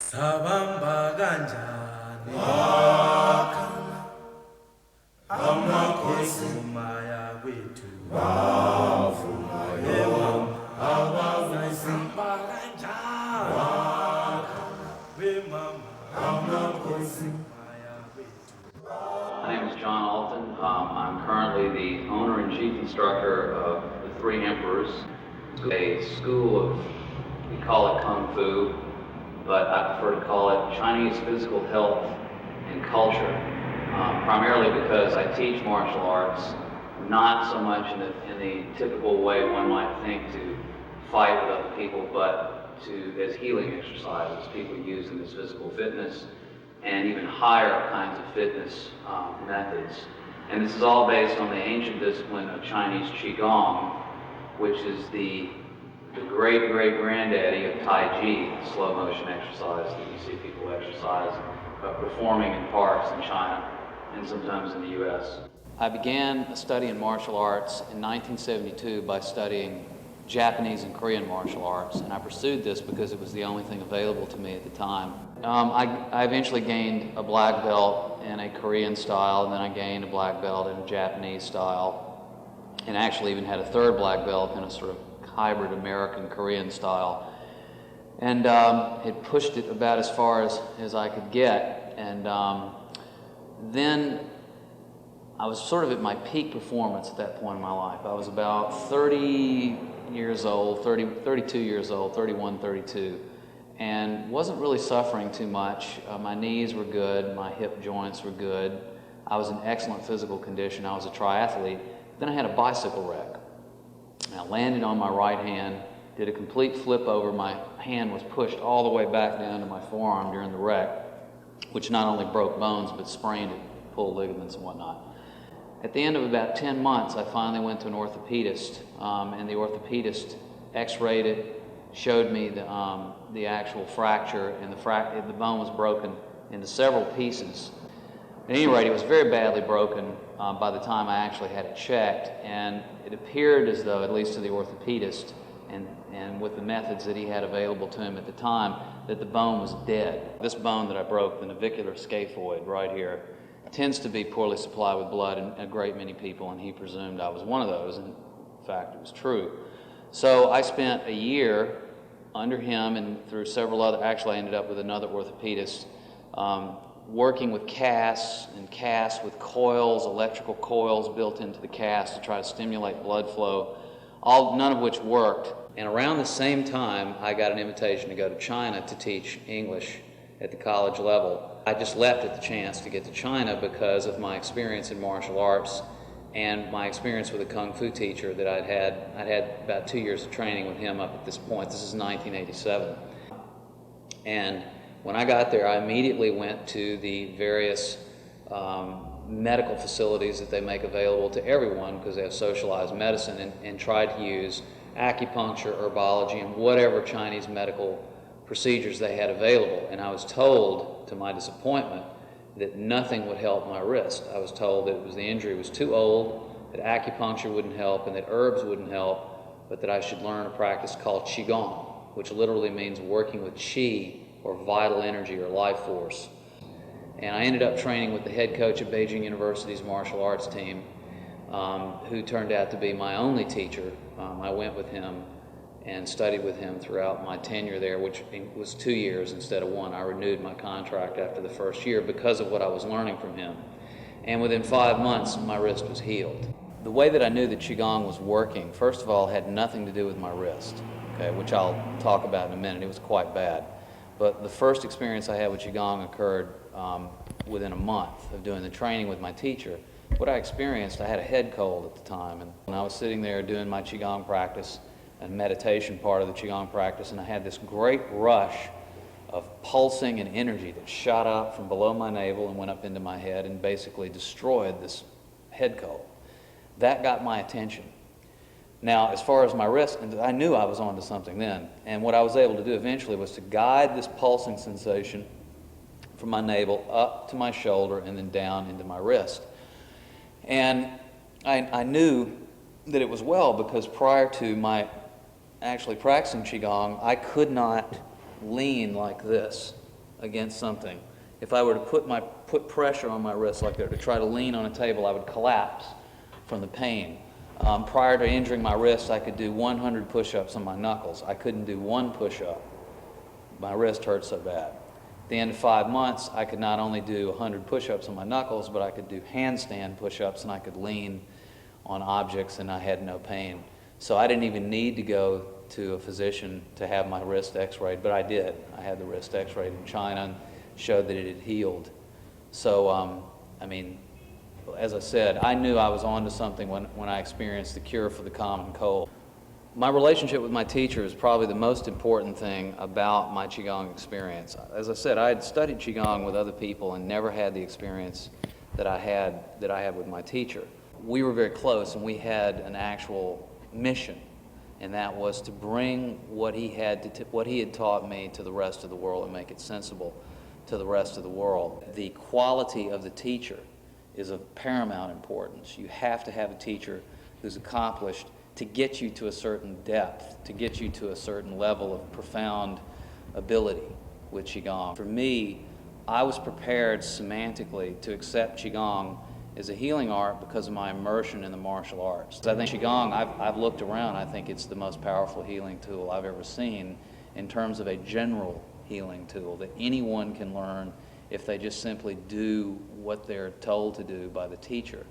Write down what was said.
Sabamba kanjani wakhana amakhosi maya kwethu bavuma yemama abazisamba kanjani wakhana wemama amakhosi maya kwethu. My name is John Alton. I'm currently the owner and chief instructor of the Three Emperors, a school of, we call it Kung Fu, but I prefer to call it Chinese physical health and culture, primarily because I teach martial arts, not so much in the typical way one might think to fight with other people, but as healing exercises people use in this physical fitness and even higher kinds of fitness methods. And this is all based on the ancient discipline of Chinese Qigong, which is the great-great-granddaddy of Tai Chi, the slow motion exercise that you see people exercise, performing in parks in China and sometimes in the U.S. I began a study in martial arts in 1972 by studying Japanese and Korean martial arts, and I pursued this because it was the only thing available to me at the time. I eventually gained a black belt in a Korean style, and then I gained a black belt in a Japanese style, and actually even had a third black belt in a sort of hybrid American-Korean style, and had pushed it about as far as I could get. And then I was sort of at my peak performance at that point in my life. I was about 30 years old, 32 years old, 31, 32, and wasn't really suffering too much. My knees were good, my hip joints were good. I was in excellent physical condition. I was a triathlete. Then I had a bicycle wreck. I landed on my right hand, did a complete flip over. My hand was pushed all the way back down to my forearm during the wreck, which not only broke bones, but sprained it, pulled ligaments and whatnot. At the end of about 10 months, I finally went to an orthopedist, and the orthopedist x-rayed it, showed me the actual fracture, and the bone was broken into several pieces. At any rate, it was very badly broken by the time I actually had it checked, and it appeared as though, at least to the orthopedist, and with the methods that he had available to him at the time, that the bone was dead. This bone that I broke, the navicular scaphoid right here, tends to be poorly supplied with blood in a great many people, and he presumed I was one of those, and in fact it was true. So I spent a year under him and through several other, actually I ended up with another orthopedist, working with casts with coils, electrical coils built into the cast to try to stimulate blood flow, none of which worked. And around the same time, I got an invitation to go to China to teach English at the college level. I just leapt at the chance to get to China because of my experience in martial arts and my experience with a Kung Fu teacher that I'd had about 2 years of training with him up at this point. This is 1987. And when I got there, I immediately went to the various medical facilities that they make available to everyone because they have socialized medicine, and tried to use acupuncture, herbology, and whatever Chinese medical procedures they had available. And I was told, to my disappointment, that nothing would help my wrist. I was told that the injury was too old, that acupuncture wouldn't help, and that herbs wouldn't help, but that I should learn a practice called Qigong, which literally means working with Qi, or vital energy or life force. And I ended up training with the head coach at Beijing University's martial arts team, who turned out to be my only teacher. I went with him and studied with him throughout my tenure there, which was 2 years instead of 1. I renewed my contract after the first year because of what I was learning from him. And within 5 months, my wrist was healed. The way that I knew that Qigong was working, first of all, had nothing to do with my wrist, okay, which I'll talk about in a minute. It was quite bad. But the first experience I had with Qigong occurred within a month of doing the training with my teacher. What I experienced, I had a head cold at the time, and I was sitting there doing my Qigong practice and meditation part of the Qigong practice, and I had this great rush of pulsing and energy that shot up from below my navel and went up into my head and basically destroyed this head cold. That got my attention. Now, as far as my wrist, I knew I was onto something then, and what I was able to do eventually was to guide this pulsing sensation from my navel up to my shoulder and then down into my wrist. And I knew that it was well because prior to my actually practicing Qigong, I could not lean like this against something, if I were to put pressure on my wrist like that, to try to lean on a table, I would collapse from the pain. Prior to injuring my wrist, I could do 100 push-ups on my knuckles. I couldn't do one push-up. My wrist hurt so bad. At the end of 5 months, I could not only do 100 push-ups on my knuckles, but I could do handstand push-ups, and I could lean on objects, and I had no pain. So I didn't even need to go to a physician to have my wrist x-rayed, but I did. I had the wrist x-rayed in China and showed that it had healed. So, I mean, as I said, I knew I was onto something when I experienced the cure for the common cold. My relationship with my teacher is probably the most important thing about my Qigong experience. As I said, I had studied Qigong with other people and never had the experience that I had with my teacher. We were very close, and we had an actual mission, and that was to bring what he had taught me to the rest of the world and make it sensible to the rest of the world. The quality of the teacher is of paramount importance. You have to have a teacher who's accomplished to get you to a certain depth, to get you to a certain level of profound ability with Qigong. For me, I was prepared semantically to accept Qigong as a healing art because of my immersion in the martial arts. I think Qigong, I've looked around, I think it's the most powerful healing tool I've ever seen in terms of a general healing tool that anyone can learn if they just simply do what they're told to do by the teacher.